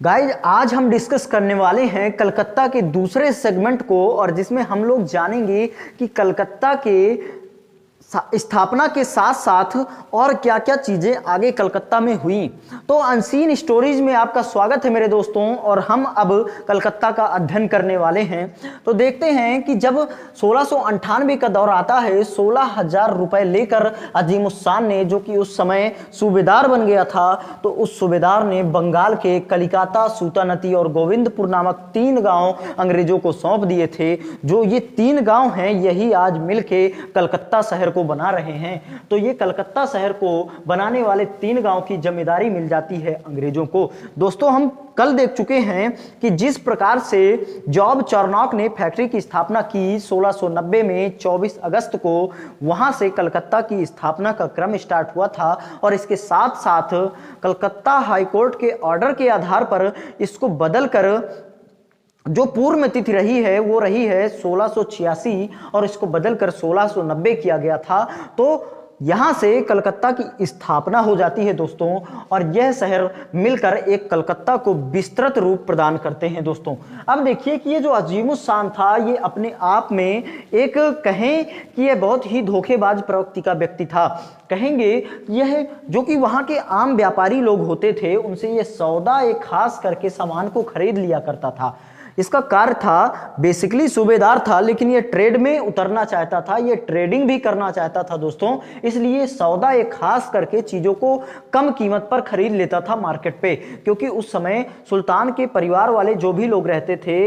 Guys आज हम discuss करने वाले हैं कलकत्ता के दूसरे सेगमेंट को, और जिसमें हम लोग जानेंगे कि कलकत्ता के स्थापना के साथ साथ और क्या क्या चीजें आगे कलकत्ता में हुई। तो अनसीन स्टोरीज में आपका स्वागत है मेरे दोस्तों, और हम अब कलकत्ता का अध्ययन करने वाले हैं। तो देखते हैं कि जब 1698 का दौर आता है, 16,000 रुपए लेकर अजीमुस्सान ने, जो कि उस समय सूबेदार बन गया था, तो उस सूबेदार ने बंगाल के कलिकाता, सूतानती और गोविंदपुर नामक 3 गांव अंग्रेजों को सौंप दिए थे। जो ये 3 गांव हैं, यही आज मिलके कलकत्ता शहर को बना रहे हैं। तो ये कलकत्ता शहर को बनाने वाले 3 गांव की जिम्मेदारी मिल जाती है अंग्रेजों को। दोस्तों, हम कल देख चुके हैं कि जिस प्रकार से जॉब चार्नॉक ने फैक्ट्री की स्थापना की 1690 में 24 अगस्त को, वहां से कलकत्ता की स्थापना का क्रम स्टार्ट हुआ था। और इसके साथ साथ कलकत्ता हाईकोर्ट के ऑर्डर के आधार पर इसको बदलकर जो पूर्व में तिथि रही है वो रही है 1686, और इसको बदलकर 1690 किया गया था। तो यहां से कलकत्ता की स्थापना हो जाती है दोस्तों, और यह शहर मिलकर एक कलकत्ता को विस्तृत रूप प्रदान करते हैं। दोस्तों, अब देखिए कि ये जो अजीमुस्सान था, ये अपने आप में एक कहें कि यह बहुत ही धोखेबाज प्रवृत्ति का व्यक्ति था। कहेंगे यह जो कि वहां के आम व्यापारी लोग होते थे, उनसे ये सौदा एक खास करके सामान को खरीद लिया करता था। इसका कार्य था, बेसिकली सूबेदार था, लेकिन ये ट्रेड में उतरना चाहता था, ये ट्रेडिंग भी करना चाहता था दोस्तों। इसलिए सौदा एक खास करके चीज़ों को कम कीमत पर खरीद लेता था मार्केट पे, क्योंकि उस समय सुल्तान के परिवार वाले जो भी लोग रहते थे,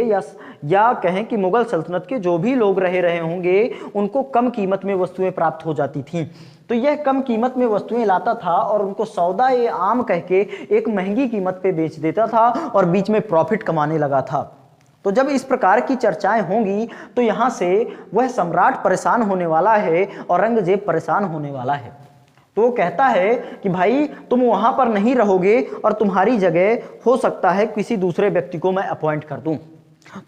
या कहें कि मुगल सल्तनत के जो भी लोग रहे होंगे, उनको कम कीमत में वस्तुएं प्राप्त हो जाती थीं। तो यह कम कीमत में वस्तुएं लाता था और उनको सौदा ये आम कह के एक महंगी कीमत पे बेच देता था और बीच में प्रॉफिट कमाने लगा था। तो जब इस प्रकार की चर्चाएं होंगी, तो यहां से वह सम्राट परेशान होने वाला है, औरंगजेब परेशान होने वाला है। तो वो कहता है कि भाई तुम वहां पर नहीं रहोगे, और तुम्हारी जगह हो सकता है किसी दूसरे व्यक्ति को मैं अपॉइंट कर दूं।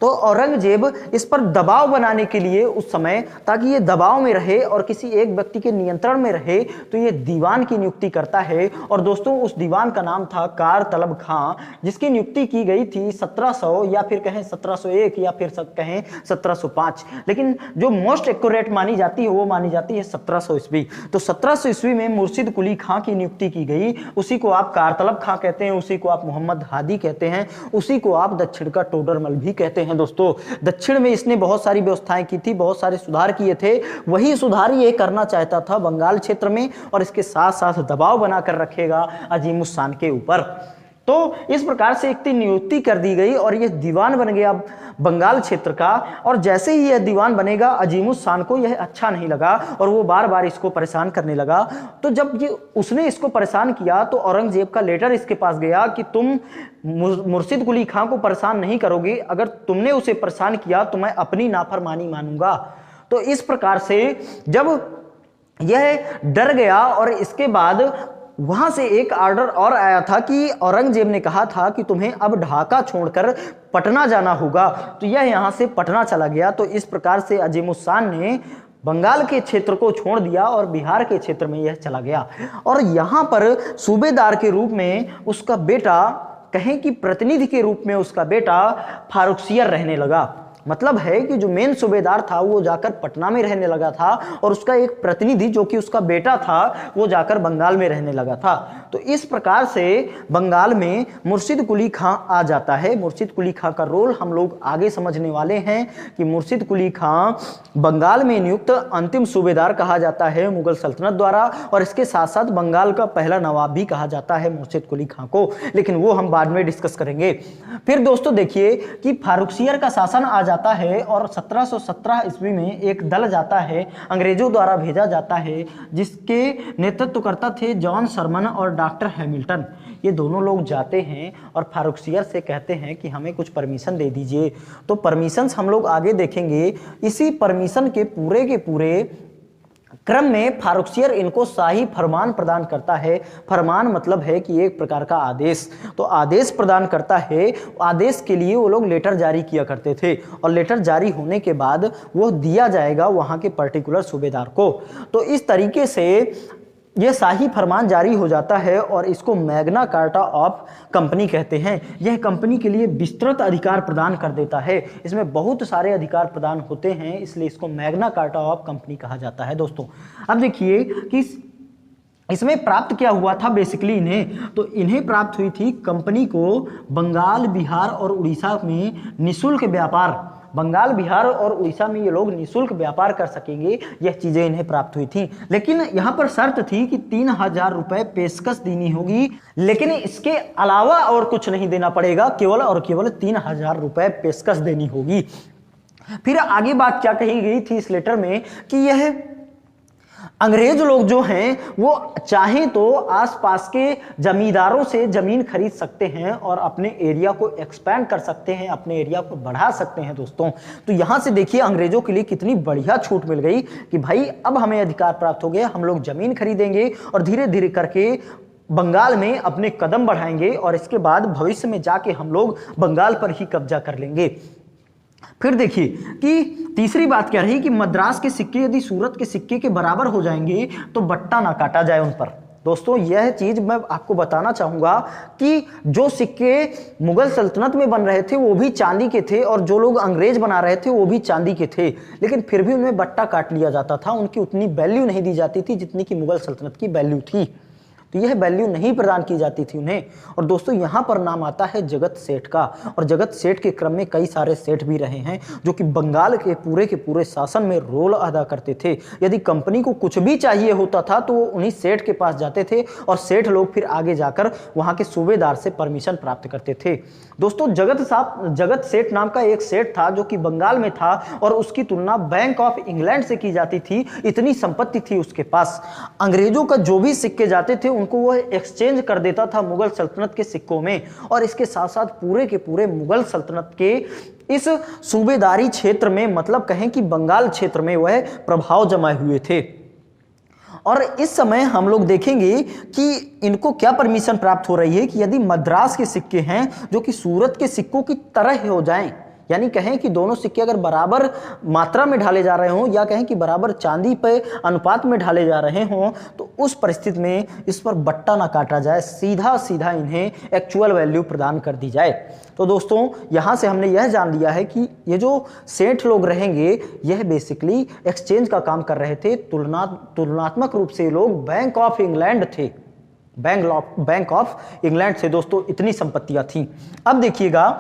तो औरंगजेब इस पर दबाव बनाने के लिए उस समय, ताकि ये दबाव में रहे और किसी एक व्यक्ति के नियंत्रण में रहे, तो ये दीवान की नियुक्ति करता है। और दोस्तों, उस दीवान का नाम था कार तलब खां, जिसकी नियुक्ति की गई थी 1700 या फिर कहें 1701 या फिर कहें 1705, लेकिन जो मोस्ट एक्यूरेट मानी जाती है वो मानी जाती है 1700 ईस्वी। तो 1700 ईस्वी में मुर्शिद कुली खां की नियुक्ति की गई। उसी को आप कार तलब खां कहते हैं, उसी को आप मोहम्मद हादी कहते हैं, उसी को आप दक्षिण का टोडरमल भी कहते हैं। दोस्तों, दक्षिण में इसने बहुत सारी व्यवस्थाएं की थी, बहुत सारे सुधार किए थे। वही सुधार ये करना चाहता था बंगाल क्षेत्र में, और इसके साथ साथ दबाव बनाकर रखेगा अजीमुस्सान के ऊपर। तो इस प्रकार से एक नियुक्ति कर दी गई और यह दीवान बन गया बंगाल क्षेत्र का। और जैसे ही यह दीवान बनेगा, अजीमुस्सान को यह अच्छा नहीं लगा और वो बार बार इसको परेशान करने लगा। तो जब ये उसने इसको परेशान किया, तो औरंगजेब का लेटर इसके पास गया कि तुम मुर्शिद कुली खां को परेशान नहीं करोगे, अगर तुमने उसे परेशान किया तो मैं अपनी नाफरमानी मानूंगा। तो इस प्रकार से जब यह डर गया, और इसके बाद वहां से एक ऑर्डर और आया था कि औरंगजेब ने कहा था कि तुम्हें अब ढाका छोड़कर पटना जाना होगा। तो यह यहां से पटना चला गया। तो इस प्रकार से अजीमुस्सान ने बंगाल के क्षेत्र को छोड़ दिया और बिहार के क्षेत्र में यह चला गया। और यहां पर सूबेदार के रूप में उसका बेटा, कहें कि प्रतिनिधि के रूप में उसका बेटा फारुखसियर रहने लगा। मतलब है कि जो मेन सूबेदार था वो जाकर पटना में रहने लगा था, और उसका एक प्रतिनिधि जो कि उसका बेटा था वो जाकर बंगाल में रहने लगा था। तो इस प्रकार से बंगाल में मुर्शिद कुली खां आ जाता है। मुर्शिद कुली खां का रोल हम लोग आगे समझने वाले हैं कि मुर्शिद कुली खां बंगाल में नियुक्त अंतिम सूबेदार कहा जाता है मुगल सल्तनत द्वारा, और इसके साथ साथ बंगाल का पहला नवाब भी कहा जाता है मुर्शिद कुली खां को, लेकिन वो हम बाद में डिस्कस करेंगे। फिर दोस्तों देखिए कि फारुखसियर का शासन आ जाता है, और 1717 ईस्वी में एक दल जाता है, अंग्रेजों द्वारा भेजा जाता है, जिसके नेतृत्व करता थे जॉन शरमन और डॉक्टर हैमिल्टन। ये दोनों लोग जाते हैं और फारुखसियर से कहते हैं कि हमें कुछ परमिशन दे दीजिए। तो परमिशंस हम लोग आगे देखेंगे। इसी परमिशन के पूरे क्रम में फारुखसियर इनको शाही फरमान प्रदान करता है। फरमान मतलब है कि एक प्रकार का आदेश। तो आदेश प्रदान करता है। आदेश के लिए वो लोग लेटर जारी किया करते थे, और लेटर जारी होने के बाद वो दिया जाएगा वहाँ के पर्टिकुलर सूबेदार को। तो इस तरीके से यह शाही फरमान जारी हो जाता है और इसको मैग्ना कार्टा ऑफ कंपनी कहते हैं। यह कंपनी के लिए विस्तृत अधिकार प्रदान कर देता है। इसमें बहुत सारे अधिकार प्रदान होते हैं, इसलिए इसको मैग्ना कार्टा ऑफ कंपनी कहा जाता है। दोस्तों अब देखिए कि इसमें प्राप्त क्या हुआ था बेसिकली इन्हें, तो इन्हें प्राप्त हुई थी कंपनी को बंगाल, बिहार और उड़ीसा में निःशुल्क व्यापार, बंगाल, बिहार और उड़ीसा में ये लोग निःशुल्क व्यापार कर सकेंगे, यह चीजें इन्हें प्राप्त हुई थी। लेकिन यहाँ पर शर्त थी कि 3000 रुपए पेशकश देनी होगी, लेकिन इसके अलावा और कुछ नहीं देना पड़ेगा, केवल और केवल 3000 रुपए पेशकश देनी होगी। फिर आगे बात क्या कही गई थी इस लेटर में कि यह अंग्रेज लोग जो हैं वो चाहें तो आसपास के जमींदारों से जमीन खरीद सकते हैं और अपने एरिया को एक्सपैंड कर सकते हैं, अपने एरिया को बढ़ा सकते हैं। दोस्तों तो यहां से देखिए अंग्रेजों के लिए कितनी बढ़िया छूट मिल गई कि भाई अब हमें अधिकार प्राप्त हो गया, हम लोग जमीन खरीदेंगे और धीरे धीरे करके बंगाल में अपने कदम बढ़ाएंगे और इसके बाद भविष्य में जाके हम लोग बंगाल पर ही कब्जा कर लेंगे। फिर देखिए कि तीसरी बात क्या रही कि मद्रास के सिक्के यदि सूरत के सिक्के के बराबर हो जाएंगे तो बट्टा ना काटा जाए उन पर। दोस्तों यह चीज मैं आपको बताना चाहूंगा कि जो सिक्के मुगल सल्तनत में बन रहे थे वो भी चांदी के थे और जो लोग अंग्रेज बना रहे थे वो भी चांदी के थे, लेकिन फिर भी उनमें बट्टा काट लिया जाता था, उनकी उतनी वैल्यू नहीं दी जाती थी जितनी कि मुगल सल्तनत की वैल्यू थी, तो यह वैल्यू नहीं प्रदान की जाती थी उन्हें। और दोस्तों यहाँ पर नाम आता है जगत सेठ का, और जगत सेठ के क्रम में कई सारे सेठ भी रहे हैं जो कि बंगाल के पूरे शासन में रोल अदा करते थे। यदि कंपनी को कुछ भी चाहिए होता था तो वो उन्हीं सेठ के पास जाते थे और सेठ लोग फिर आगे जाकर वहाँ के सूबेदार से परमिशन प्राप्त करते थे। दोस्तों जगत सेठ नाम का एक सेठ था जो कि बंगाल में था और उसकी तुलना बैंक ऑफ इंग्लैंड से की जाती थी, इतनी संपत्ति थी उसके पास। अंग्रेजों का जो भी सिक्के जाते थे उनको वो एक्सचेंज कर देता था मुगल सल्तनत के सिक्कों में, और इसके साथ साथ पूरे के पूरे मुगल सल्तनत के इस सूबेदारी क्षेत्र में, मतलब कहें कि बंगाल क्षेत्र में वह प्रभाव जमाए हुए थे। और इस समय हम लोग देखेंगे कि इनको क्या परमिशन प्राप्त हो रही है कि यदि मद्रास के सिक्के हैं जो कि सूरत के सिक्कों की तरह हो जाएं, यानी कहें कि दोनों सिक्के अगर बराबर मात्रा में ढाले जा रहे हों या कहें कि बराबर चांदी पे अनुपात में ढाले जा रहे हों, तो उस परिस्थिति में इस पर बट्टा ना काटा जाए, सीधा सीधा इन्हें एक्चुअल वैल्यू प्रदान कर दी जाए। तो दोस्तों यहाँ से हमने यह जान लिया है कि ये जो सेठ लोग रहेंगे यह बेसिकली एक्सचेंज का काम कर रहे थे। तुलनात्मक रूप से ये लोग बैंक ऑफ इंग्लैंड थे, बैंक ऑफ इंग्लैंड से दोस्तों इतनी संपत्तियां थी। अब देखिएगा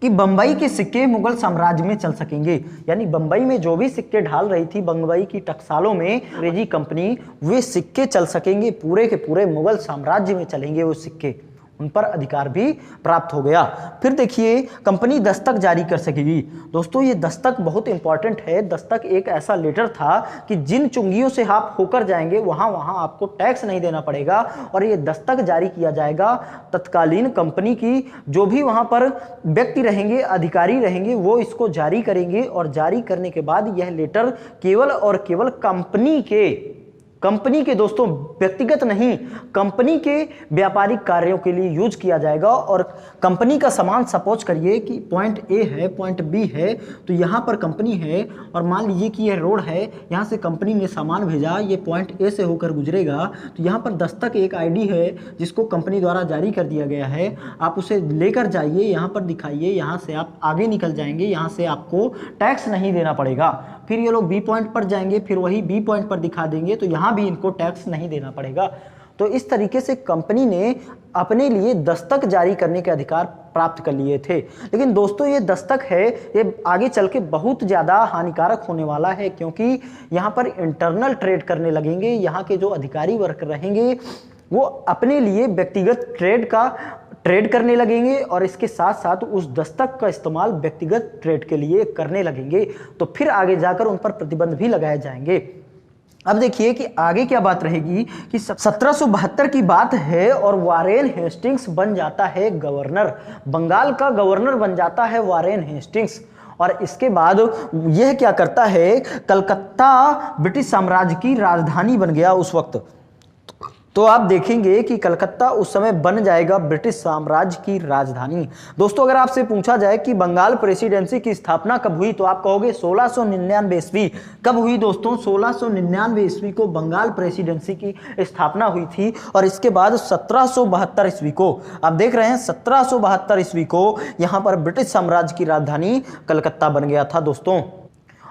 कि बंबई के सिक्के मुगल साम्राज्य में चल सकेंगे, यानी बंबई में जो भी सिक्के ढाल रही थी बंबई की टकसालों में अंग्रेजी कंपनी, वे सिक्के चल सकेंगे, पूरे के पूरे मुगल साम्राज्य में चलेंगे वो सिक्के, उन पर अधिकार भी प्राप्त हो गया। फिर देखिए कंपनी दस्तक जारी कर सकेगी। दोस्तों ये दस्तक बहुत इंपॉर्टेंट है। दस्तक एक ऐसा लेटर था कि जिन चुंगियों से आप होकर जाएंगे वहां आपको टैक्स नहीं देना पड़ेगा, और ये दस्तक जारी किया जाएगा तत्कालीन कंपनी की जो भी वहां पर व्यक्ति रहेंगे, अधिकारी रहेंगे, वो इसको जारी करेंगे, और जारी करने के बाद यह लेटर केवल और केवल कंपनी के दोस्तों, व्यक्तिगत नहीं, कंपनी के व्यापारिक कार्यों के लिए यूज किया जाएगा। और कंपनी का सामान, सपोज करिए कि पॉइंट ए है, पॉइंट बी है, तो यहाँ पर कंपनी है और मान लीजिए कि यह रोड है, यहाँ से कंपनी ने सामान भेजा, ये पॉइंट ए से होकर गुजरेगा, तो यहाँ पर दस्तक एक आईडी है जिसको कंपनी द्वारा जारी कर दिया गया है, आप उसे लेकर जाइए, यहाँ पर दिखाइए, यहाँ से आप आगे निकल जाएंगे, यहाँ से आपको टैक्स नहीं देना पड़ेगा। फिर ये लोग बी पॉइंट पर जाएंगे, फिर वही बी पॉइंट पर दिखा देंगे, तो यहाँ भी इनको टैक्स नहीं देना पड़ेगा। तो इस तरीके से कंपनी ने अपने लिए दस्तक जारी करने के अधिकार प्राप्त कर लिए थे। लेकिन दोस्तों ये दस्तक है, ये आगे चल के बहुत ज़्यादा हानिकारक होने वाला है, क्योंकि यहाँ पर इंटरनल ट्रेड करने लगेंगे। यहाँ के जो अधिकारी वर्ग रहेंगे वो अपने लिए व्यक्तिगत ट्रेड करने लगेंगे, और इसके साथ साथ उस दस्तक का इस्तेमाल व्यक्तिगत ट्रेड के लिए करने लगेंगे। तो फिर आगे जाकर उन पर प्रतिबंध भी लगाए जाएंगे। अब देखिए कि आगे क्या बात रहेगी कि 1772 की बात है और वारेन हेस्टिंग्स बन जाता है गवर्नर, बंगाल का गवर्नर बन जाता है वारेन हेस्टिंग्स। और इसके बाद यह क्या करता है, कलकत्ता ब्रिटिश साम्राज्य की राजधानी बन गया उस वक्त। तो आप देखेंगे कि कलकत्ता उस समय बन जाएगा ब्रिटिश साम्राज्य की राजधानी। दोस्तों अगर आपसे पूछा जाए कि बंगाल प्रेसिडेंसी की स्थापना कब हुई तो आप कहोगे 1699 ईस्वी। कब हुई दोस्तों? 1699 ईस्वी को बंगाल प्रेसिडेंसी की स्थापना हुई थी और इसके बाद 1772 ईस्वी को, आप देख रहे हैं 1772 ईस्वी को यहां पर ब्रिटिश साम्राज्य की राजधानी कलकत्ता बन गया था दोस्तों।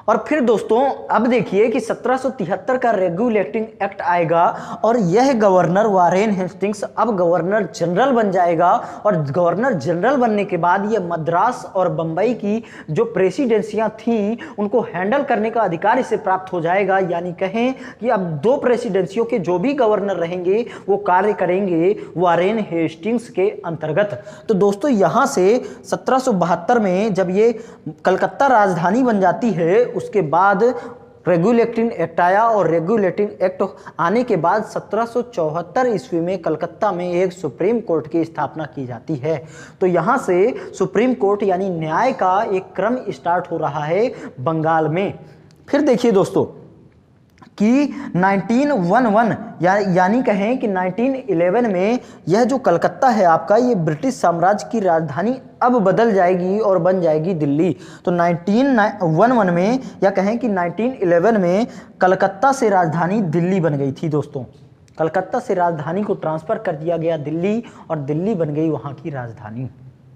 और फिर दोस्तों अब देखिए कि 1773 का रेगुलेटिंग एक्ट आएगा और यह गवर्नर वारेन हेस्टिंग्स अब गवर्नर जनरल बन जाएगा और गवर्नर जनरल बनने के बाद यह मद्रास और बंबई की जो प्रेसिडेंसियां थीं उनको हैंडल करने का अधिकार इसे प्राप्त हो जाएगा। यानी कहें कि अब दो प्रेसिडेंसियों के जो भी गवर्नर रहेंगे वो कार्य करेंगे वारेन हेस्टिंग्स के अंतर्गत। तो दोस्तों यहां से 1772 में जब ये कलकत्ता राजधानी बन जाती है उसके बाद रेगुलेटिंग एक्ट आया और रेगुलेटिंग एक्ट आने के बाद 1774 ईस्वी में कलकत्ता में एक सुप्रीम कोर्ट की स्थापना की जाती है। तो यहाँ से सुप्रीम कोर्ट यानी न्याय का एक क्रम स्टार्ट हो रहा है बंगाल में। फिर देखिए दोस्तों कि 1911 यानी कहें कि 1911 में यह जो कलकत्ता है आपका ये ब्रिटिश साम्राज्य की राजधानी अब बदल जाएगी और बन जाएगी दिल्ली। तो 1911 में या कहें कि 1911 में कलकत्ता से राजधानी दिल्ली बन गई थी दोस्तों। कलकत्ता से राजधानी को ट्रांसफ़र कर दिया गया दिल्ली और दिल्ली बन गई वहाँ की राजधानी।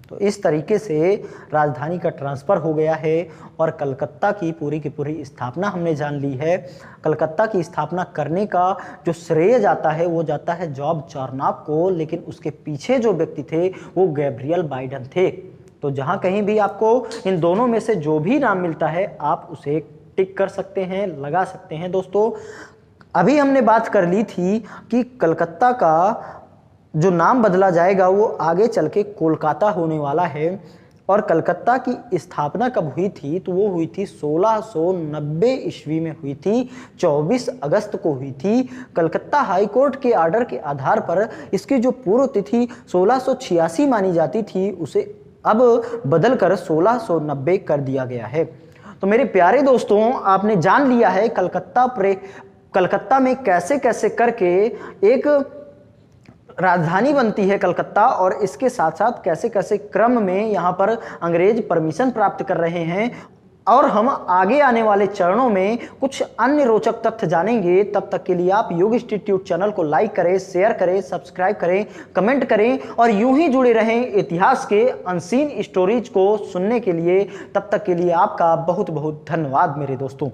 तो इस तरीके से राजधानी का ट्रांसफ़र हो गया है और कलकत्ता की पूरी स्थापना हमने जान ली है। कलकत्ता की स्थापना करने का जो श्रेय जाता है वो जाता है जॉर्ज चार्नॉक को, लेकिन उसके पीछे जो व्यक्ति थे वो गैब्रियल बाइडन थे। तो जहाँ कहीं भी आपको इन दोनों में से जो भी नाम मिलता है आप उसे टिक कर सकते हैं, लगा सकते हैं। दोस्तों अभी हमने बात कर ली थी कि कलकत्ता का जो नाम बदला जाएगा वो आगे चल के कोलकाता होने वाला है। और कलकत्ता की स्थापना कब हुई थी तो वो हुई थी 1690 ईस्वी में हुई थी, 24 अगस्त को हुई थी। कलकत्ता हाई कोर्ट के आर्डर के आधार पर इसकी जो पूर्व तिथि 1686 मानी जाती थी उसे अब बदलकर 1690 कर दिया गया है। तो मेरे प्यारे दोस्तों आपने जान लिया है कलकत्ता में कैसे कैसे करके एक राजधानी बनती है कलकत्ता और इसके साथ साथ कैसे कैसे क्रम में यहाँ पर अंग्रेज परमिशन प्राप्त कर रहे हैं। और हम आगे आने वाले चरणों में कुछ अन्य रोचक तथ्य जानेंगे। तब तक के लिए आप योग इंस्टीट्यूट चैनल को लाइक करें, शेयर करें, सब्सक्राइब करें, कमेंट करें और यूं ही जुड़े रहें इतिहास के अनसीन स्टोरीज को सुनने के लिए। तब तक के लिए आपका बहुत बहुत धन्यवाद मेरे दोस्तों।